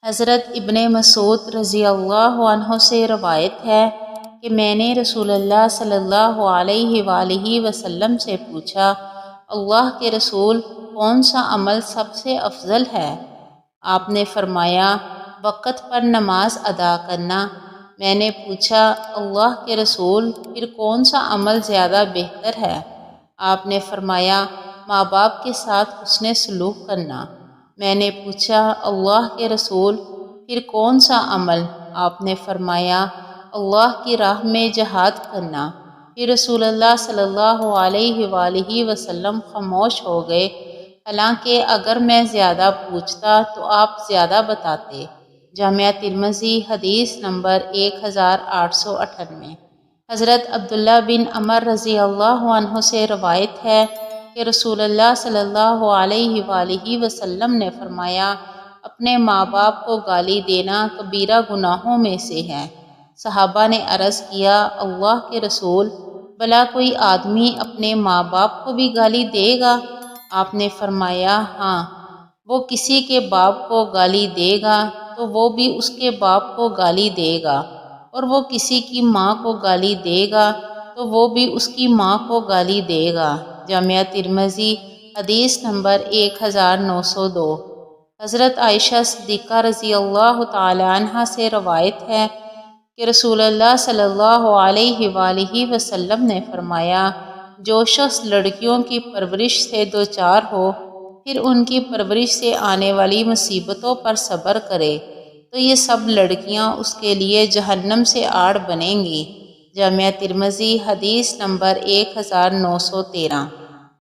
حضرت ابن مسعود رضی اللہ عنہ سے روایت ہے کہ میں نے رسول اللہ صلی اللہ علیہ وآلہ وسلم سے پوچھا، اللہ کے رسول کون سا عمل سب سے افضل ہے؟ آپ نے فرمایا، وقت پر نماز ادا کرنا۔ میں نے پوچھا، اللہ کے رسول پھر کون سا عمل زیادہ بہتر ہے؟ آپ نے فرمایا، ماں باپ کے ساتھ حسن سلوک کرنا۔ میں نے پوچھا، اللہ کے رسول پھر کون سا عمل؟ آپ نے فرمایا، اللہ کی راہ میں جہاد کرنا۔ پھر رسول اللہ صلی اللہ علیہ وآلہ وسلم خاموش ہو گئے، حالانکہ اگر میں زیادہ پوچھتا تو آپ زیادہ بتاتے۔ جامعہ ترمذی حدیث نمبر 1898۔ حضرت عبداللہ بن عمر رضی اللہ عنہ سے روایت ہے کہ رسول اللہ صلی اللہ علیہ وآلہ وسلم نے فرمایا، اپنے ماں باپ کو گالی دینا کبیرہ گناہوں میں سے ہے۔ صحابہ نے عرض کیا، اللہ کے رسول، بھلا کوئی آدمی اپنے ماں باپ کو بھی گالی دے گا؟ آپ نے فرمایا، ہاں، وہ کسی کے باپ کو گالی دے گا تو وہ بھی اس کے باپ کو گالی دے گا، اور وہ کسی کی ماں کو گالی دے گا تو وہ بھی اس کی ماں کو گالی دے گا۔ جامعہ ترمذی حدیث نمبر 1902۔ حضرت عائشہ صدیقہ رضی اللہ تعالی عنہ سے روایت ہے کہ رسول اللہ صلی اللہ علیہ وآلہ وسلم نے فرمایا، جو شخص لڑکیوں کی پرورش سے دوچار ہو، پھر ان کی پرورش سے آنے والی مصیبتوں پر صبر کرے تو یہ سب لڑکیاں اس کے لیے جہنم سے آڑ بنیں گی۔ جامعہ ترمذی حدیث نمبر 1913۔